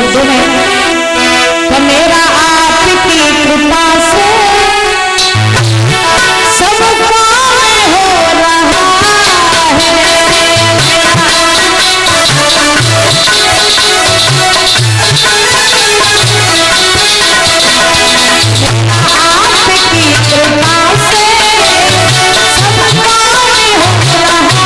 शब्दों में, तो मेरा आपकी कृपा से सब काम हो रहा है। आपकी कृपा से सब काम हो रहा है।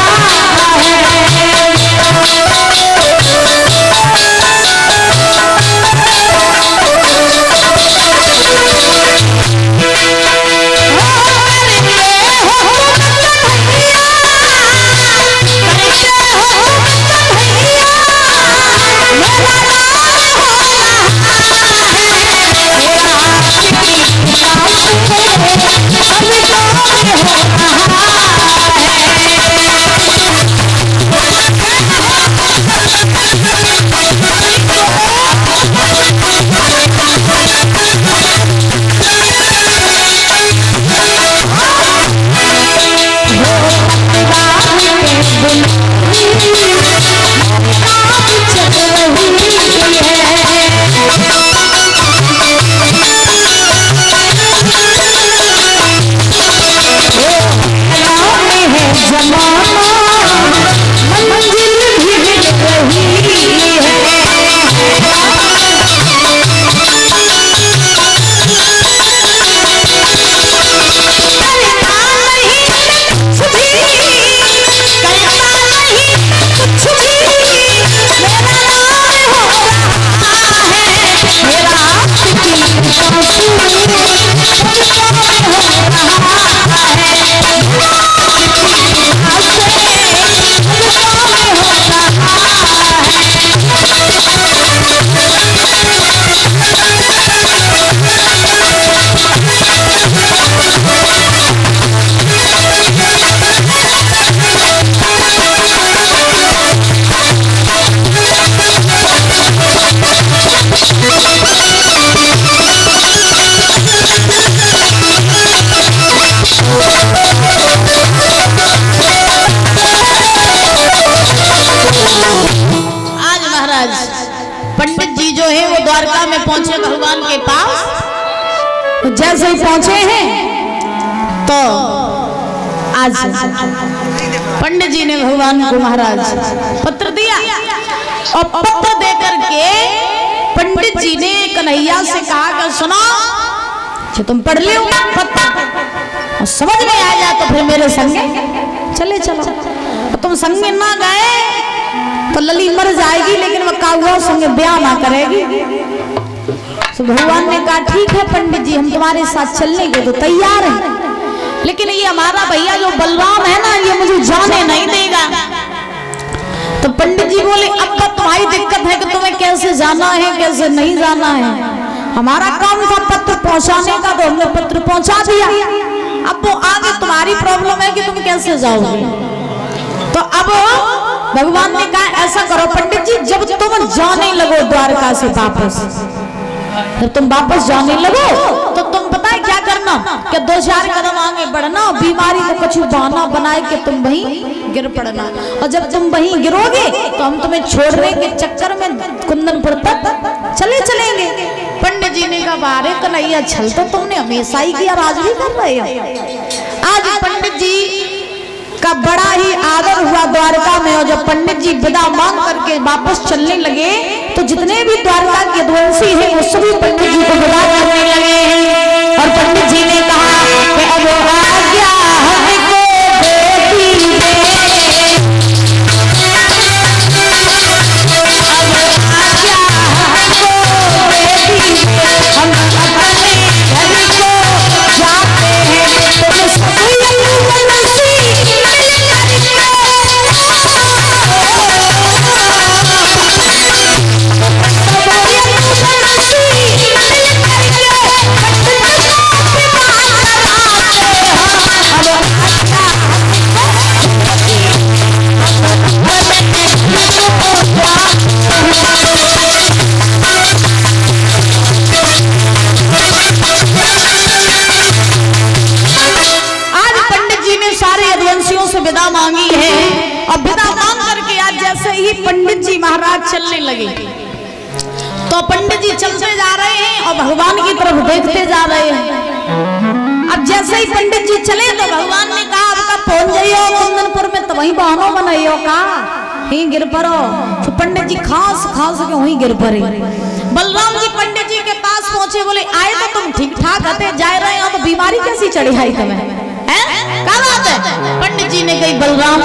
पंडित जी जो है वो द्वारका में पहुंचे भगवान के पास। जैसे ही पहुंचे हैं तो आज पंडित जी ने भगवान को महाराज पत्र दिया और पत्र दे करके पंडित जी ने कन्हैया से कहा कि सुनो, जो तुम पढ़ लो पत्र और समझ में आ जाए तो फिर मेरे संगे चले चलो। तुम संगे ना गए तो लली मर जाएगी, लेकिन वह काहुआ संगे ब्याह ना करेगी। तो भगवान ने कहा ठीक है पंडित जी, हम तुम्हारे साथ चलने के तो तैयार हैं, लेकिन ये हमारा भैया जो बलराम है ना, ये मुझे जाने नहीं देगा। तो पंडित जी बोले अब तो तुम्हारी दिक्कत है कि तुम्हें कैसे जाना है कैसे नहीं जाना है। हमारा काम था पत्र पहुंचाने का, तो हमने पत्र पहुंचा दिया। अब वो आगे तुम्हारी प्रॉब्लम है कि तुम कैसे जाओगे। तो अब भगवान ने कहा ऐसा करो पंडित जी, जब तुम जाने लगो द्वारका से वापस, जब तुम वापस जाने लगो तो तुम पता है क्या करना, कि 2-4 कदम आगे बढ़ना, बीमारी को कछु बहाना बनाए कि तुम वहीं गिर पड़ना, और जब तुम वहीं गिरोगे तो हम तुम्हें छोड़ने के चक्कर में कुंदनपुर तक चलेंगे। पंडित जी ने कहा बारे कन्हैया, छल तो तुमने हमेशा ही किया, आज भी कर रहे हो। आज पंडित जी का बड़ा ही आदर हुआ द्वारका में, और जब पंडित जी विदा मांग करके वापस चलने लगे तो जितने भी द्वारका के द्वंसी हैं वो सभी पंडित जी को विदा करने लगे हैं। और पंडित जी ने कहा कि अब आज्ञा हमको देती है, अब आज्ञा हमको देती है, हम अपने घर को जाते हैं। तुम सभी विदा मांगी है, और विदा मांग करके आज जैसे ही पंडित जी महाराज चलने लगे तो तो पंडित जी चलते जा रहे हैं और भगवान की तरफ देखते जा रहे हैं। अब जैसे ही पंडित जी चले तो भगवान ने कहा आपका पहुंच जाइयो कुंदनपुर में, तो वही बहानो बनाइयो का ही गिर पड़ो। तो पंडित जी खास खास के वहीं गिर पड़े। बलराम जी पंडित जी के पास पहुंचे, बोले आए तो तुम ठीक ठाक आते जा रहे हो, तो बीमारी कैसी चढ़ी है तुम्हें, क्या बात है? पंडित जी ने कही बलराम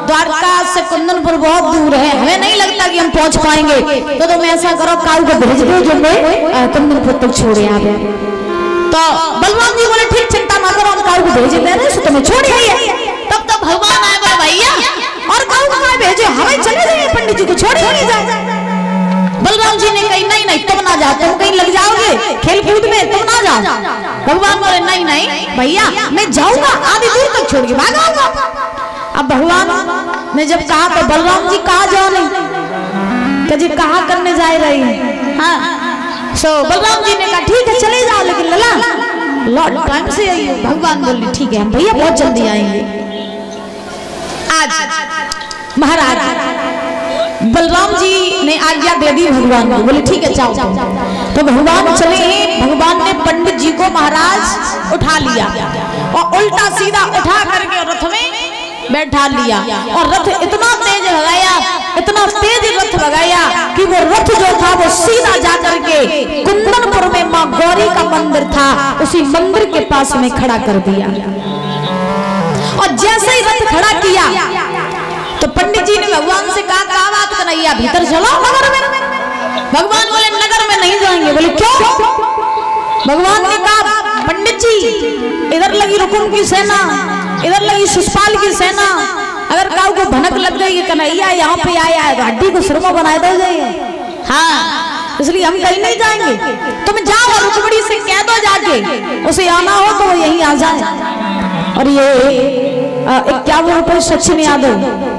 द्वारका से कुंदनपुर बहुत दूर है, हमें नहीं लगता कि हम पहुंच पाएंगे, तो तुम ऐसा करो काऊ को भेज दो जो मैं कुंदनपुर तक छोड़े आ गए। तो बलराम जी बोले ठीक चिंता ना करो, हम काऊ को भेज दे रहे हैं, तुम्हें छोड़ आइए। तब तक भगवान आए, बोले भैया और काऊ को कहाँ भेजे, हमें चले जाइए, पंडित जी को छोड़ ही नहीं जाए। बलराम जी ने कही नहीं नहीं तुम ना जाओ, तुम कहीं लग जाओगे खेल कूद में, तुम ना जाओ। भगवान बोले नहीं नहीं भैया मैं जाऊंगा, आधी दूर तक छोड़ के भाग आऊंगा। अब भगवान ने जब कहा तो बलराम जी कहा जाओ नहीं, तो जी कहा करने जा रही है। हाँ सो बलराम जी ने कहा ठीक है चले जाओ, लेकिन लला लौट टाइम से आइए। भगवान बोले ठीक है भैया बहुत जल्दी आएंगे। आज महाराज बलराम जी ने आज्ञा दे दी भगवान को, बोले ठीक है जाओ। तो भगवान चले, भगवान ने पंडित जी को महाराज उठा लिया और उल्टा सीधा उठा करके रथ में बैठा लिया और रथ इतना तेज भगाया, इतना तेज रथ भगाया कि वो रथ जो था वो सीधा जा करके कुंदनपुर में माँ गौरी का मंदिर था, उसी मंदिर के पास में खड़ा कर दिया। और जैसे ही रथ खड़ा किया तो पंडित जी ने भगवान से कहा क्या बात कन्हैया भीतर चलो नगर में। भगवान बोले नगर में नहीं जाएंगे। बोले क्यों? भगवान ने कहा पंडित जी इधर लगी रुकुम की सेना, इधर लगी शिषपाल की सेना, अगर काऊ को भनक लग गई कन्हैया यहाँ पे आया है तो हड्डी को सुरमा बनाए दे जाइए। हाँ इसलिए हम कहीं नहीं जाएंगे, तुम जाओ और रुकमणी से कह दो जाके उसे आना हो तो वो यहीं आ जाए। और ये 51 रुपए सचिन यादव